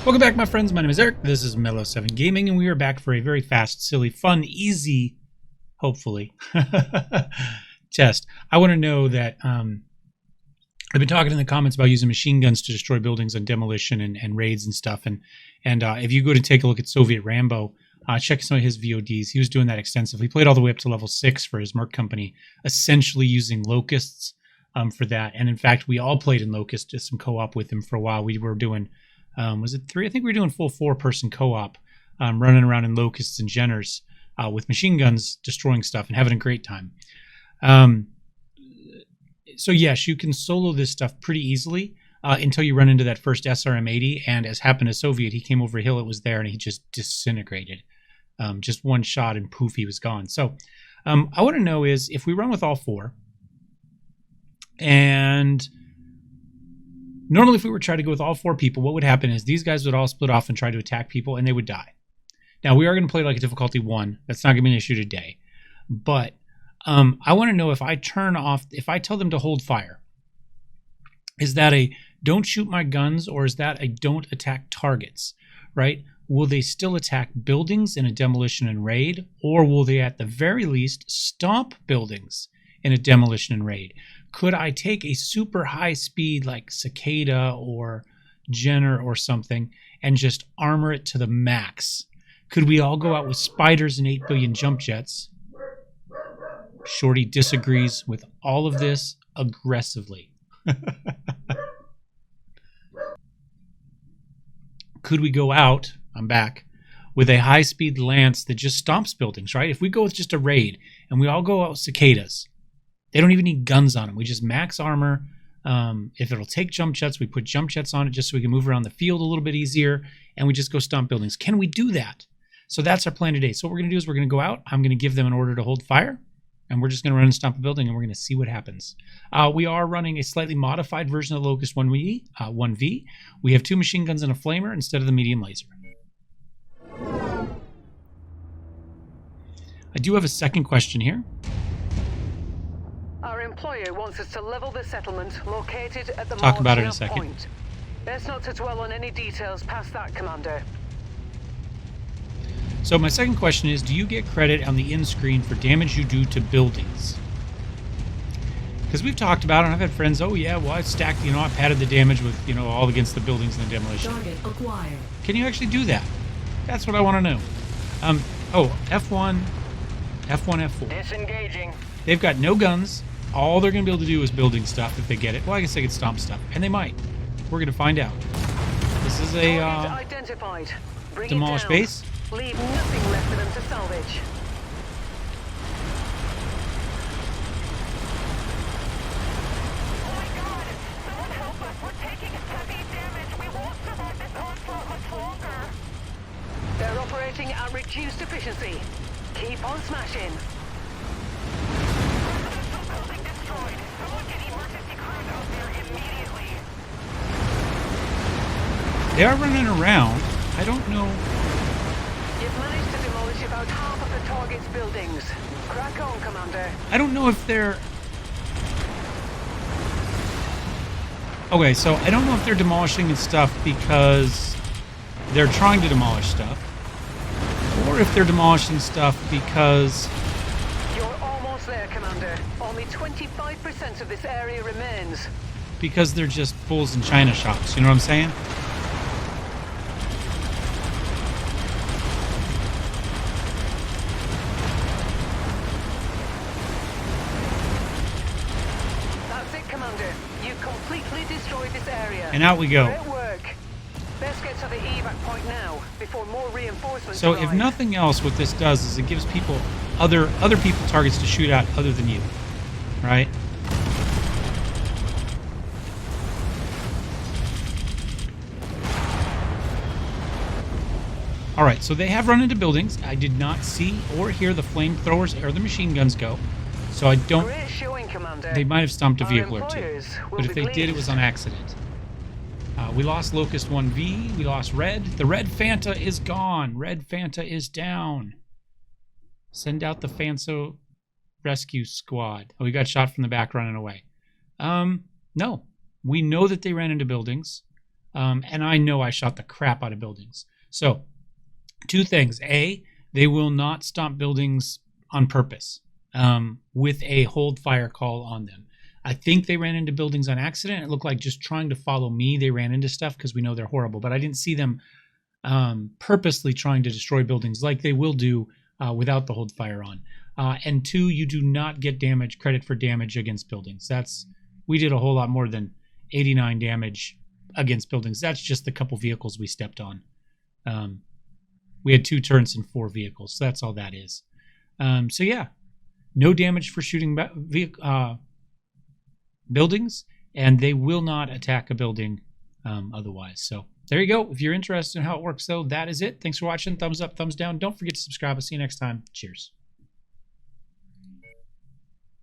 Welcome back, my friends. My name is Eric. This is Mellow7 Gaming, and we are back for a very fast, silly, fun, easy, hopefully, test. I want to know that I've been talking in the comments about using machine guns to destroy buildings on demolition and raids and stuff. And if you go to take a look at Soviet Rambo, check some of his VODs. He was doing that extensively. He played all the way up to level 6 for his Merc company, essentially using locusts for that. And in fact, we all played in locust, just some co-op with him for a while. We were doing... was it 3? I think we were doing full 4-person co-op, running around in locusts and jenners with machine guns, destroying stuff and having a great time. So yes, you can solo this stuff pretty easily until you run into that first SRM-80. And as happened to Soviet, he came over a hill, it was there, and he just disintegrated. Just one shot and poof, he was gone. So I want to know is if we run with all 4, and... normally, if we were trying to go with all 4 people, what would happen is these guys would all split off and try to attack people, and they would die. Now, we are going to play like a difficulty 1. That's not going to be an issue today. But I want to know if I turn off, if I tell them to hold fire, is that a don't shoot my guns, or is that a don't attack targets, right? Will they still attack buildings in a demolition and raid, or will they at the very least stomp buildings in a demolition and raid? Could I take a super high speed like Cicada or Jenner or something and just armor it to the max? Could we all go out with spiders and 8 billion jump jets? Shorty disagrees with all of this aggressively. Could we go out, I'm back, with a high speed lance that just stomps buildings, right? If we go with just a raid and we all go out with cicadas, they don't even need guns on them. We just max armor. If it'll take jump jets, we put jump jets on it just so we can move around the field a little bit easier, and we just go stomp buildings. Can we do that? So that's our plan today. So what we're going to do is we're going to go out. I'm going to give them an order to hold fire, and we're just going to run and stomp a building, and we're going to see what happens. We are running a slightly modified version of the Locust 1V. We have 2 machine guns and a flamer instead of the medium laser. I do have a second question here. Our employer wants us to level the settlement located at the Talk about it in a Marchia second. Point. Best not to dwell on any details past that, Commander. So my second question is, do you get credit on the end screen for damage you do to buildings? Because we've talked about it, and I've had friends, oh yeah, well I stacked, I padded the damage with, all against the buildings and the demolition. Target acquired. Can you actually do that? That's what I want to know. F1, F4. Disengaging. They've got no guns. All they're going to be able to do is building stuff if they get it. Well, I guess they could stomp stuff. And they might. We're going to find out. This is a Identified. demolished base. Leave nothing left for them to salvage. Oh my God! Someone help us! We're taking heavy damage! We won't survive this onslaught much longer! They're operating at reduced efficiency. Keep on smashing. Building destroyed. Someone get emergency crews out there immediately. They are running around. I don't know. You've managed to demolish about half of the target's buildings. Crack on, Commander. I don't know if they're... Okay, so I don't know if they're demolishing stuff because they're trying to demolish stuff, or if they're demolishing stuff because... You're almost there, Commander. Only 25% of this area remains. Because they're just fools in china shops, you know what I'm saying? That's it, Commander. You completely destroyed this area. And out we go. Great work. Best get to the evac point now before more reinforcements So arrive. if nothing else, what this does is it gives people other people targets to shoot at other than you, right? All right, so they have run into buildings. I did not see or hear the flamethrowers or the machine guns go, so I don't. Great showing, Commander. They might have stomped a Our vehicle or two, employers will but if be they did, it was on pleased. accident. We lost Locust 1V. We lost Red. The Red Fanta is gone. Red Fanta is down. Send out the Fanso rescue squad. Oh, he got shot from the back running away. No. We know that they ran into buildings. And I know I shot the crap out of buildings. So, two things. A, they will not stomp buildings on purpose with a hold fire call on them. I think they ran into buildings on accident. It looked like just trying to follow me, they ran into stuff because we know they're horrible. But I didn't see them purposely trying to destroy buildings like they will do without the hold fire on. And two, you do not get credit for damage against buildings. We did a whole lot more than 89 damage against buildings. That's just the couple vehicles we stepped on. We had 2 turns and 4 vehicles. So that's all that is. So yeah, no damage for shooting buildings, and they will not attack a building otherwise. So there you go. If you're interested in how it works, though, that is it. Thanks for watching. Thumbs up, thumbs down. Don't forget to subscribe. I'll see you next time. Cheers.